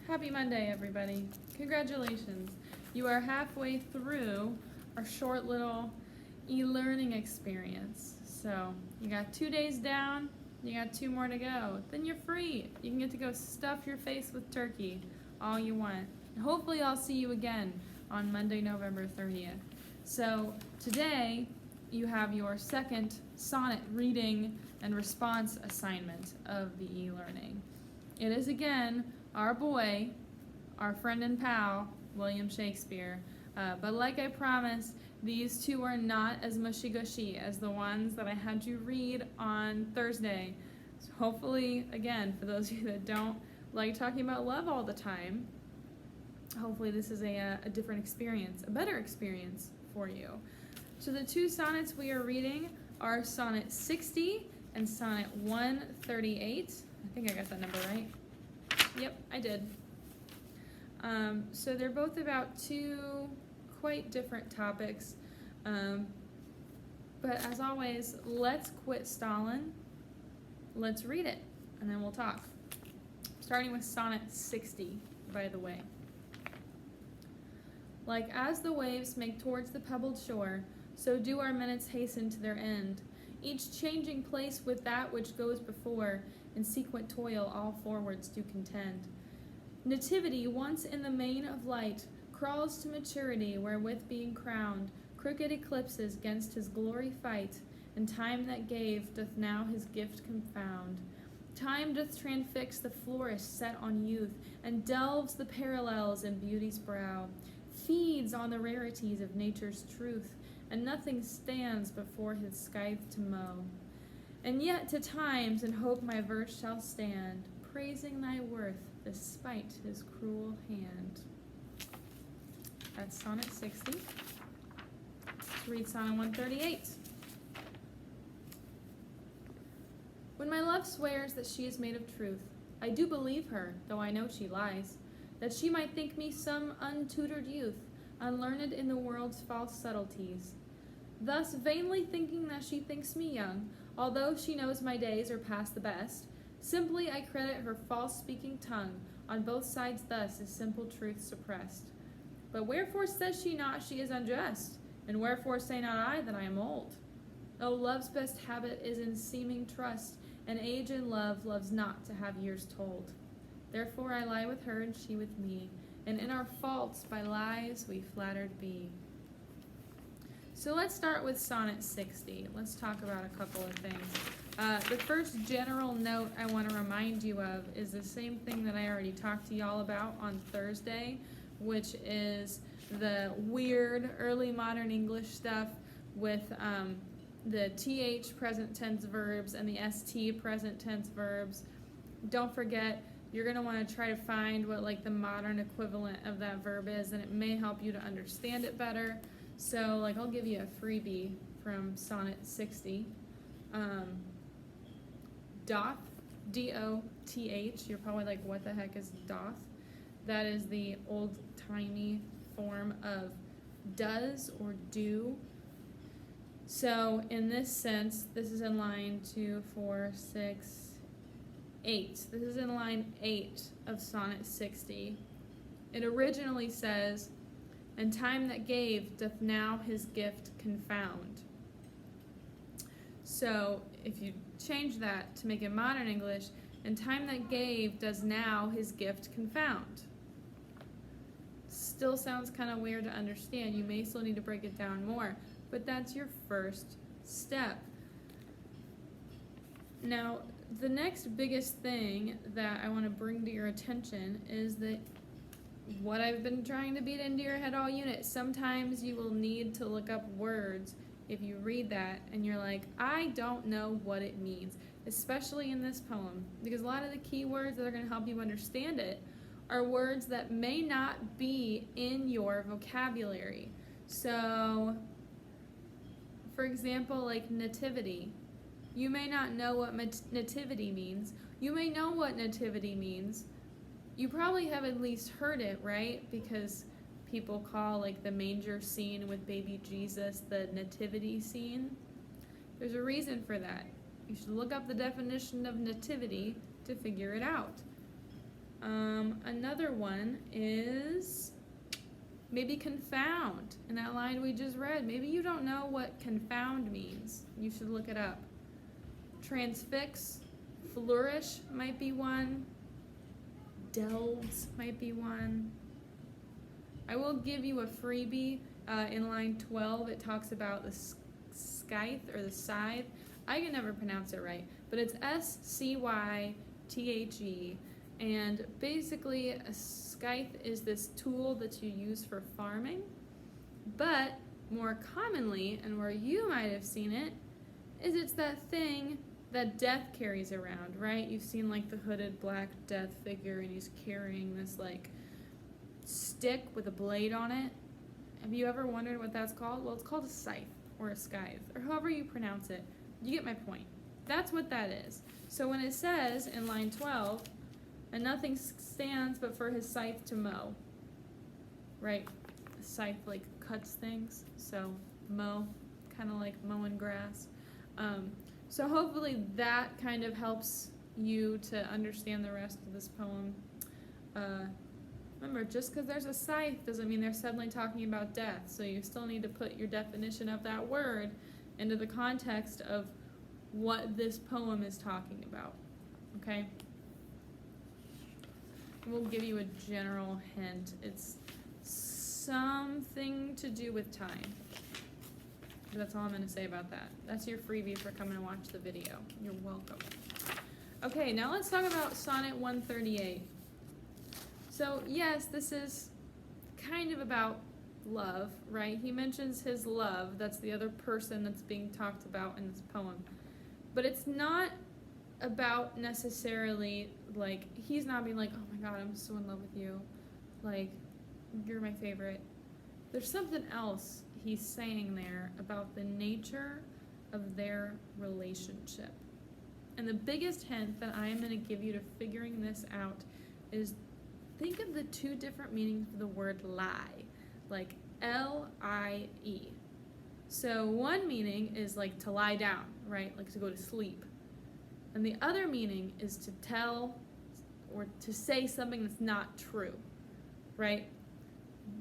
Happy Monday, everybody. Congratulations. You are halfway through our short little e-learning experience. So you got 2 days down, you got 2 more to go. Then you're free. You can get to go stuff your face with turkey all you want. And hopefully I'll see you again on Monday, November 30th. So today you have your second sonnet reading and response assignment of the e-learning. It is again our boy, our friend and pal, William Shakespeare. But like I promised, these two are not as mushy-gushy as the ones that I had you read on Thursday. So hopefully, again, for those of you that don't like talking about love all the time, hopefully this is a different experience, a better experience for you. So the two sonnets we are reading are Sonnet 60 and Sonnet 138. I think I got that number right. Yep, I did. So they're both about two quite different topics. But as always, let's quit Stalin. Let's read it, and then we'll talk. Starting with Sonnet 60, by the way. Like as the waves make towards the pebbled shore, so do our minutes hasten to their end, each changing place with that which goes before, in sequent toil all forwards do contend. Nativity, once in the main of light, crawls to maturity, wherewith being crowned, crooked eclipses gainst his glory fight, and time that gave doth now his gift confound. Time doth transfix the flourish set on youth, and delves the parallels in beauty's brow, feeds on the rarities of nature's truth, and nothing stands before his scythe to mow. And yet to times in hope my verse shall stand, praising thy worth despite his cruel hand. That's Sonnet 60. Let's read Sonnet 138. When my love swears that she is made of truth, I do believe her, though I know she lies, that she might think me some untutored youth, unlearned in the world's false subtleties. Thus vainly thinking that she thinks me young, although she knows my days are past the best, simply I credit her false-speaking tongue, on both sides thus is simple truth suppressed. But wherefore says she not she is unjust, and wherefore say not I that I am old? Oh, love's best habit is in seeming trust, and age in love loves not to have years told. Therefore I lie with her and she with me, and in our faults by lies we flattered be. So let's start with Sonnet 60. Let's talk about a couple of things. The first general note I want to remind you of is the same thing that I already talked to y'all about on Thursday, which is the weird early modern English stuff with the TH present tense verbs and the ST present tense verbs. Don't forget, you're going to want to try to find what like the modern equivalent of that verb is, and it may help you to understand it better. So like I'll give you a freebie from Sonnet 60. Doth, D-O-T-H, you're probably like, what the heck is doth? That is the old-timey form of does or do. So in this sense, this is in line 2, 4, 6, 8. This is in line 8 of Sonnet 60. It originally says, and time that gave doth now his gift confound. So if you change that to make it modern English, and time that gave does now his gift confound. Still sounds kind of weird to understand. You may still need to break it down more, but that's your first step. Now, the next biggest thing that I want to bring to your attention is that what I've been trying to beat into your head all unit. Sometimes you will need to look up words if you read that and you're like, I don't know what it means, especially in this poem, because a lot of the key words that are going to help you understand it are words that may not be in your vocabulary. So, for example, like nativity. You may not know what nativity means. You may know what nativity means. You probably have at least heard it, right? Because people call like the manger scene with baby Jesus the nativity scene. There's a reason for that. You should look up the definition of nativity to figure it out. Another another one is maybe confound. In that line we just read, maybe you don't know what confound means. You should look it up. Transfix, flourish might be one. Delves might be one. I will give you a freebie. In line 12, it talks about the scythe or the scythe. I can never pronounce it right, but it's SCYTHE. And basically, a scythe is this tool that you use for farming. But more commonly, and where you might have seen it, is it's that thing that Death carries around, right? You've seen like the hooded black Death figure, and he's carrying this like stick with a blade on it. Have you ever wondered what that's called? Well, it's called a scythe or a scythe, or however you pronounce it. You get my point. That's what that is. So when it says in line 12, and nothing stands but for his scythe to mow, right? A scythe like cuts things, so mow, kind of like mowing grass. So hopefully that kind of helps you to understand the rest of this poem. Remember, just because there's a scythe doesn't mean they're suddenly talking about death, so you still need to put your definition of that word into the context of what this poem is talking about, okay? We'll give you a general hint. It's something to do with time. That's all I'm going to say about that. That's your freebie for coming to watch the video. You're welcome. Okay, now let's talk about Sonnet 138. So yes, this is kind of about love, right? He mentions his love. That's the other person that's being talked about in this poem. But it's not about necessarily, like, he's not being like, oh my God, I'm so in love with you. Like, you're my favorite. There's something else he's saying there about the nature of their relationship. And the biggest hint that I am going to give you to figuring this out is think of the two different meanings of the word lie, like L-I-E. So one meaning is like to lie down, right? Like to go to sleep. And the other meaning is to tell or to say something that's not true, right?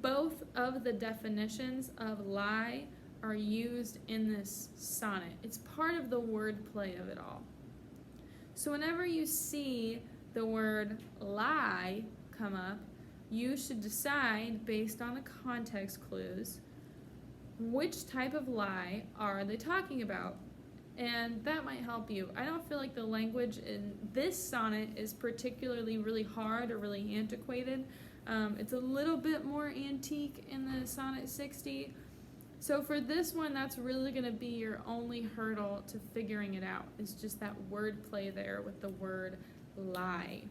Both of the definitions of lie are used in this sonnet. It's part of the wordplay of it all. So whenever you see the word lie come up, you should decide based on the context clues which type of lie are they talking about. And that might help you. I don't feel like the language in this sonnet is particularly really hard or really antiquated. It's a little bit more antique in the Sonnet 60. So for this one, that's really going to be your only hurdle to figuring it out. It's just that wordplay there with the word lie.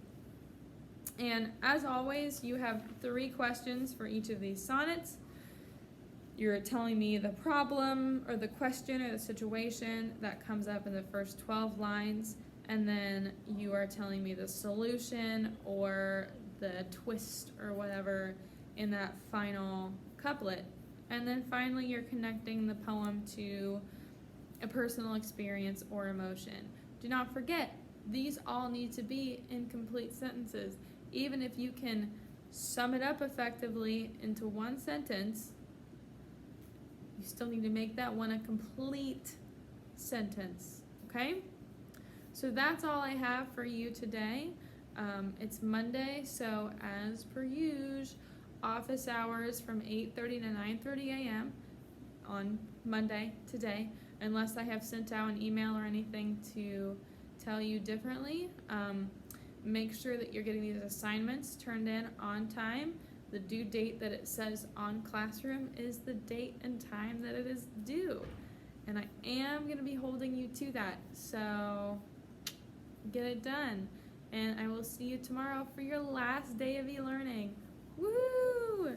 And as always, you have 3 questions for each of these sonnets. You're telling me the problem or the question or the situation that comes up in the first 12 lines, and then you are telling me the solution or the twist or whatever in that final couplet. And then finally you're connecting the poem to a personal experience or emotion. Do not forget, these all need to be incomplete sentences. Even if you can sum it up effectively into one sentence, you still need to make that one a complete sentence, okay? So that's all I have for you today. It's Monday, so as per usual, office hours from 8:30 to 9:30 a.m. on Monday today, unless I have sent out an email or anything to tell you differently. Make sure that you're getting these assignments turned in on time. The due date that it says on Classroom is the date and time that it is due. And I am going to be holding you to that, so get it done. And I will see you tomorrow for your last day of e-learning. Woo!